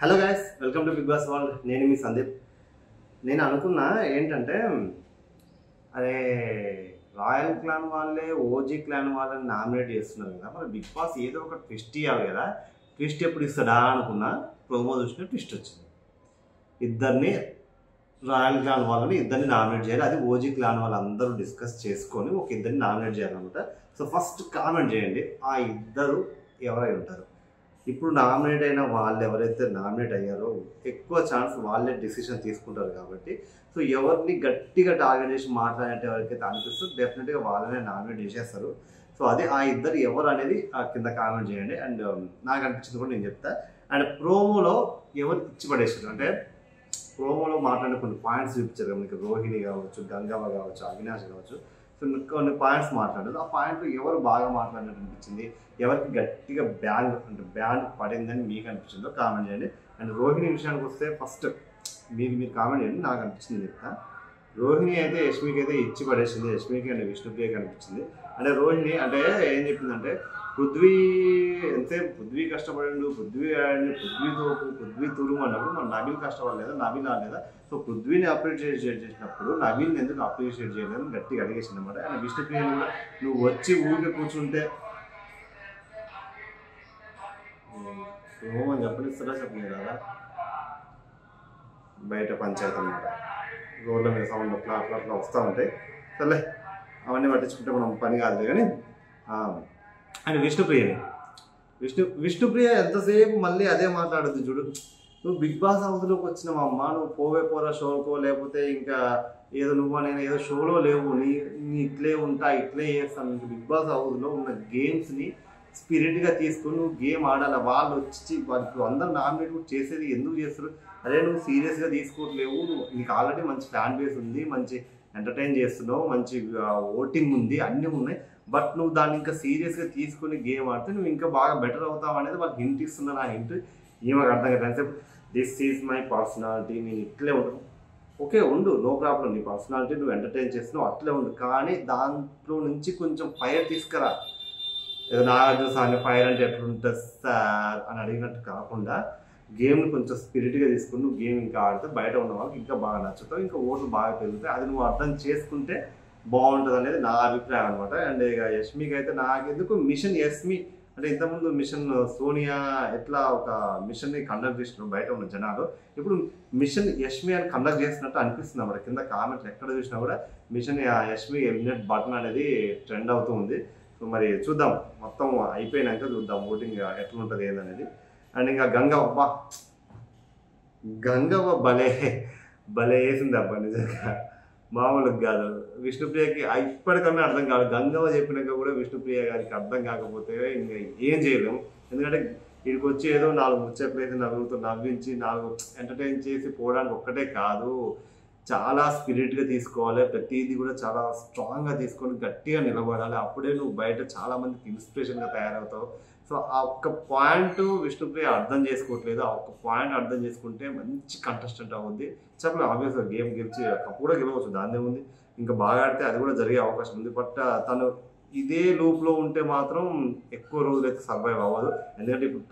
Hello guys, welcome to Bigg Boss world. నేను మీ సందీప్. నేను అనుకున్నా ఏంటంటే, అరే రాయల్ క్లాన్ వాళ్ళే ఓజీ క్లాన్ వాళ్ళని నామినేట్ చేస్తున్నారు కదా, మరి బిగ్ బాస్ ఏదో ఒక ట్విస్ట్ ఇవ్వాలి కదా. ట్విస్ట్ ఎప్పుడు ఇస్తాడా అనుకున్నా, ప్రోమో చూసిన ట్విస్ట్ వచ్చింది. ఇద్దరిని రాయల్ క్లాన్ వాళ్ళని ఇద్దరిని నామినేట్ చేయాలి. అది ఓజీ క్లాన్ వాళ్ళందరూ డిస్కస్ చేసుకొని ఒక ఇద్దరిని నామినేట్ చేయాలన్నమాట. సో ఫస్ట్ కామెంట్ చేయండి, ఆ ఇద్దరు ఎవరై ఉంటారు. ఇప్పుడు నామినేట్ అయిన వాళ్ళు ఎవరైతే నామినేట్ అయ్యారో ఎక్కువ ఛాన్స్ వాళ్ళే డిసిషన్ తీసుకుంటారు కాబట్టి, సో ఎవరిని గట్టిగా టార్గెట్ చేసి మాట్లాడే ఎవరికైతే అనిపిస్తుందో డెఫినెట్గా వాళ్ళనే నామినేట్ చేసేస్తారు. సో అది ఆ ఇద్దరు ఎవరు అనేది కింద కామెంట్ చేయండి. అండ్ నాకు అనిపించింది కూడా నేను చెప్తా. అండ్ ప్రోమోలో ఎవరు ఇచ్చి పడేసారు అంటే, ప్రోమోలో మాట్లాడిన కొన్ని పాయింట్స్ చూపించారు కదా, మీకు రోహిణి కావచ్చు, గంగవ్వ కావచ్చు, అవినాష్ కావచ్చు. సో కొన్ని పాయింట్స్ మాట్లాడారు. ఆ పాయింట్లో ఎవరు బాగా మాట్లాడినట్టు అనిపించింది, ఎవరికి గట్టిగా బ్యాన్ పడిందని మీకు అనిపించిందో కామెంట్ చేయండి. అండ్ రోహిణి విషయానికి వస్తే ఫస్ట్ మీరు కామెంట్ చేయండి. నాకు అనిపించింది చెప్తా. రోహిణి అయితే యష్మికి అయితే ఇచ్చి పడేసింది, యష్మికి అండ్ విష్ణుప్రియకి అనిపించింది. అంటే రోహిణి అంటే ఏం చెప్పిందంటే, పృథ్వీ ఎంతసేపు పృథ్వీ కష్టపడిండు, పృథ్వీ ఆడి, పృథ్వీ తురుము అన్నప్పుడు మన నవీన్ కష్టపడలేదా, నవీన్ ఆడలేదా. సో పృథ్వీని అప్రిషియేట్ చేసినప్పుడు నవీన్ ఎందుకు అప్రిషియేట్ చేయలేదు గట్టిగా అడిగేసింది అనమాట. అండ్ విష్ణుప్రియని కూడా నువ్వు వచ్చి ఊరికే కూర్చుంటే అని చెప్పనిస్తారా చెప్పలేదు కదా, బయట పంచాయతీ అనమాట. రోడ్ల మీద సౌండ్ అట్లా అట్లా అట్లా వస్తూ ఉంటాయి. సర్లే అవన్నీ పట్టించుకుంటే మనం పని కాదు కానీ. అండ్ విష్ణుప్రియ ఎంతసేపు మళ్ళీ అదే మాట్లాడద్దు చూడు. నువ్వు బిగ్ బాస్ హౌస్లోకి వచ్చినావమ్మ, నువ్వు పోరా షోకో, లేకపోతే ఇంకా ఏదో నువ్వు నేను ఏదో షోలో లేవు, నీ ఇట్లే ఉంటా ఇట్లే చేస్తాను. బిగ్ బాస్ హౌస్లో ఉన్న గేమ్స్ని స్పిరిట్గా తీసుకొని నువ్వు గేమ్ ఆడాలి. వాళ్ళు వచ్చి వాళ్ళు అందరూ నామినేట్ కూడా చేసేది ఎందుకు చేస్తారు? అదే నువ్వు సీరియస్గా తీసుకోవట్లేవు, నీకు ఆల్రెడీ మంచి ఫ్యాన్ బేస్ ఉంది, మంచి ఎంటర్టైన్ చేస్తున్నావు, మంచి ఓటింగ్ ఉంది, అన్నీ ఉన్నాయి. బట్ నువ్వు దాన్ని ఇంకా సీరియస్గా తీసుకుని గేమ్ ఆడితే నువ్వు ఇంకా బాగా బెటర్ అవుతావు అనేది వాళ్ళకి హింట్ ఇస్తున్నారు. ఆ హింట్ ఏమాకు అర్థం కదా. దిస్ ఈజ్ మై పర్సనాలిటీ, నేను ఇట్లే ఉంటాను. ఓకే ఉండు, నో ప్రాబ్లం, నీ పర్సనాలిటీ నువ్వు ఎంటర్టైన్ చేస్తున్నావు, అట్లే ఉండు. కానీ దాంట్లో నుంచి కొంచెం ఫైర్ తీసుకురా. ఏదో నాగార్జున సార్ని ఫైర్ అంటే ఎట్లుంటుంది సార్ అని అడిగినట్టు కాకుండా గేమ్ని కొంచెం స్పిరిట్గా తీసుకుని నువ్వు గేమ్ ఇంకా ఆడితే బయట ఉన్న వాళ్ళకి ఇంకా బాగా నచ్చుతావు, ఇంకా ఓట్లు బాగా పెరుగుతాయి. అది నువ్వు అర్థం చేసుకుంటే బాగుంటుంది అనేది నా అభిప్రాయం అనమాట. అండ్ ఇక యష్మికి అయితే నాకెందుకు మిషన్ యష్మి అంటే, ఇంతకుముందు మిషన్ సోనియా ఎట్లా ఒక మిషన్ని కండక్ట్ చేసినారు బయట ఉన్న జనాలు, ఇప్పుడు మిషన్ యష్మి అని కండక్ట్ చేసినట్టు అనిపిస్తుంది అన్నమాట. కింద కామెంట్లు ఎక్కడ చూసినా కూడా మిషన్ యష్మి ఎలిమినేట్ బటన్ అనేది ట్రెండ్ అవుతూ ఉంది. సో మరి చూద్దాం, మొత్తం అయిపోయినాక చూద్దాం ఓటింగ్ ఎట్లా ఉంటుంది ఏందనేది. అండ్ ఇంకా గంగవ్వ భలే వేసింది అబ్బా, నిజంగా మామూలుగా కాదు. విష్ణుప్రియకి ఇప్పటికన్నా అర్థం కాదు. గంగవ్వ చెప్పినాక కూడా విష్ణుప్రియ గారికి అర్థం కాకపోతే ఇంకా ఏం చేయలేము. ఎందుకంటే వీడికి వచ్చి ఏదో 4 ముచ్చట్లు వేసి నవ్వించి 4 ఎంటర్టైన్ చేసి పోవడానికి ఒక్కటే కాదు, చాలా స్పిరిట్గా తీసుకోవాలి, ప్రతిదీ కూడా చాలా స్ట్రాంగ్గా తీసుకొని గట్టిగా నిలబడాలి. అప్పుడే నువ్వు బయట చాలామందికి ఇన్స్పిరేషన్గా తయారవుతావు. సో ఆ ఒక్క పాయింట్ విష్ణుప్రియ అర్థం చేసుకోవట్లేదు. ఆ ఒక్క పాయింట్ అర్థం చేసుకుంటే మంచి కంటెస్టెంట్ అవుద్ది. చెప్పలేదు, ఆబ్వియస్గా గేమ్ గెలిచి కప్పు కూడా గెలవచ్చు, దాన్నే ఉంది. ఇంకా బాగా ఆడితే అది కూడా జరిగే అవకాశం ఉంది. బట్ తను ఇదే లూప్లో ఉంటే మాత్రం ఎక్కువ రోజులు అయితే సర్వైవ్ అవ్వదు. ఎందుకంటే ఇప్పుడు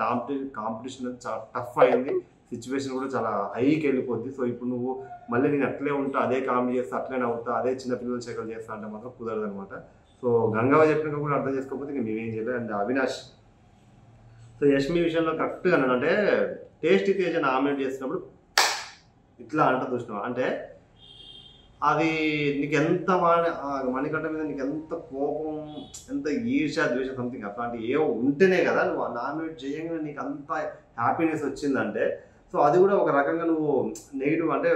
కాంపిటీషన్ చాలా టఫ్ అయింది, సిచ్యువేషన్ కూడా చాలా హైకి వెళ్ళిపోద్ది. సో ఇప్పుడు నువ్వు మళ్ళీ నేను అట్లే ఉంటా, అదే కామెడీ చేస్తా, అట్లే నవ్వుతా, అదే చిన్నపిల్లల శేఖలు చేస్తా అంటే మాత్రం కుదరదు అనమాట. సో గంగవ్వ చెప్పినాక కూడా అర్థం చేసుకోకపోతే ఇంకా మేమేం చేయలేదు. అండ్ అవినాష్, సో యష్మి విషయంలో కరెక్ట్గా అన్నాడు. అంటే టేస్టీ తేజ నామినేట్ చేసినప్పుడు ఇట్లా అంట చూసినావు అంటే, అది నీకు ఎంత మణికంఠ మీద నీకు ఎంత కోపం, ఎంత ఈర్ష్య ద్వేష సంథింగ్ అట్లాంటి ఏవో ఉంటేనే కదా నువ్వు నామినేట్ చేయగానే నీకు అంత హ్యాపీనెస్ వచ్చిందంటే, సో అది కూడా ఒక రకంగా నువ్వు నెగిటివ్ అంటే,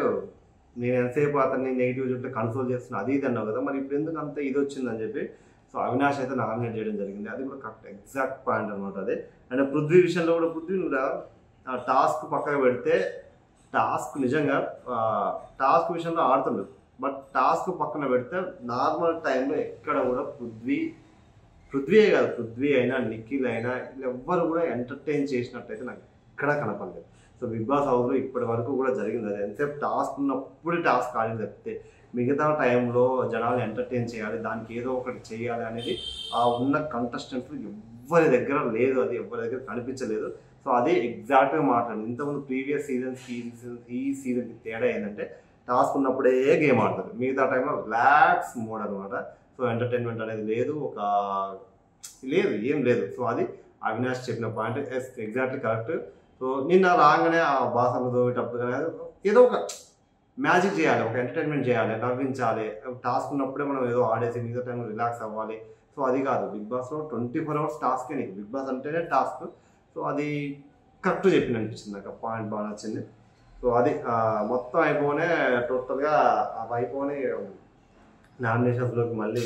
నేను ఎంతసేపు అతన్ని నెగిటివ్ చుట్టూ కన్సోల్ చేస్తున్నా అది ఇది అన్నావు కదా, మరి ఇప్పుడు ఎందుకు అంత ఇది వచ్చిందని చెప్పి సో అవినాష్ అయితే నామినేట్ చేయడం జరిగింది. అది కూడా కరెక్ట్ ఎగ్జాక్ట్ పాయింట్ అనమాట అదే. అండ్ పృథ్వీ విషయంలో కూడా పృథ్వీ కూడా టాస్క్ పక్కకు పెడితే, టాస్క్ నిజంగా టాస్క్ విషయంలో ఆడుతుండు, బట్ టాస్క్ పక్కన పెడితే నార్మల్ టైంలో ఎక్కడ కూడా పృథ్వీ కాదు, పృథ్వీ అయినా నిఖిల్ అయినా ఎవ్వరు కూడా ఎంటర్టైన్ చేసినట్టయితే నాకు ఎక్కడా కనపడలేదు. సో బిగ్ బాస్ హౌస్లో ఇప్పటి వరకు కూడా జరిగింది అది. ఎంతసేపు టాస్క్ ఉన్నప్పుడే టాస్క్ ఆడింది తప్పితే మిగతా టైంలో జనాలు ఎంటర్టైన్ చేయాలి, దానికి ఏదో ఒకటి చేయాలి అనేది ఆ ఉన్న కంటెస్టెంట్లు ఎవ్వరి దగ్గర లేదు, అది ఎవరి దగ్గర కనిపించలేదు. సో అది ఎగ్జాక్ట్గా మాట్లాడింది. ఇంతకుముందు ప్రీవియస్ సీజన్స్కి ఈ సీజన్కి తేడా ఏంటంటే టాస్క్ ఉన్నప్పుడే గేమ్ ఆడతారు, మిగతా టైంలో రిలాక్స్ మోడ్ అనమాట. సో ఎంటర్టైన్మెంట్ అనేది లేదు, ఏం లేదు. సో అది అవినాష్ చెప్పిన పాయింట్ ఎగ్జాక్ట్లీ కరెక్ట్. సో నిన్న రాగానే ఆ బాసనలు దోమేటప్పుడు కానీ ఏదో ఒక మ్యాజిక్ చేయాలి, ఒక ఎంటర్టైన్మెంట్ చేయాలి, నవ్వించాలి. టాస్క్ ఉన్నప్పుడే మనం ఏదో ఆడేసి మిగతా టైంలో రిలాక్స్ అవ్వాలి. సో అది కాదు, బిగ్ బాస్లో 24 hours టాస్కే నీకు. బిగ్ బాస్ అంటేనే టాస్క్. సో అది కరెక్ట్ చెప్పిన అనిపించింది నాకు, పాయింట్ బాగా నచ్చింది. సో అది మొత్తం అయిపోనే టోటల్గా అది అయిపోనే నామినేషన్స్లోకి మళ్ళీ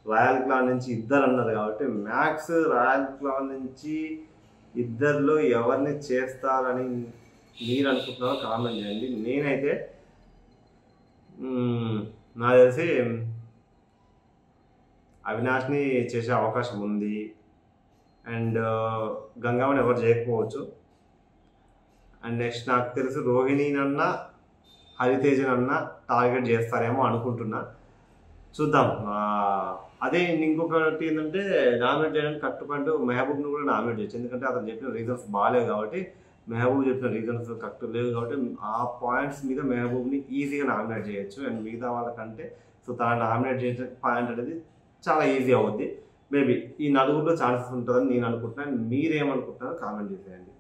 రాయల్ క్లాన్ నుంచి ఇద్దరు అన్నారు కాబట్టి మ్యాక్స్ రాయల్ క్లాన్ నుంచి ఇద్దరిలో ఎవరిని చేస్తారని మీరు అనుకుంటున్నారో కామెంట్ చేయండి. నేనైతే నాకు తెలిసి అవినాష్ని చేసే అవకాశం ఉంది. అండ్ గంగావని ఎవరు చేయకపోవచ్చు. అండ్ నెక్స్ట్ నాకు తెలిసి రోహిణినన్నా హరితేజనన్నా టార్గెట్ చేస్తారేమో అనుకుంటున్నా, చూద్దాం. అదే ఇంకొకటి ఏంటంటే నామినేట్ చేయడానికి కట్టుకుంటూ మెహబూబ్ను కూడా నామినేట్ చేయొచ్చు, ఎందుకంటే అతను చెప్పిన రీజన్స్ బాగాలేవు కాబట్టి, మెహబూబ్ చెప్పిన రీజన్స్ కరెక్ట్ లేవు కాబట్టి ఆ పాయింట్స్ మీద మెహబూబ్ని ఈజీగా నామినేట్ చేయొచ్చు. అండ్ మిగతా వాళ్ళకంటే సో తను నామినేట్ చేసే పాయింట్ అనేది చాలా ఈజీ అవుద్ది. మేబీ ఈ నలుగురిలో ఛాన్సెస్ ఉంటుందని నేను అనుకుంటున్నాను. మీరేమనుకుంటున్నారో కామెంట్ చేసేయండి.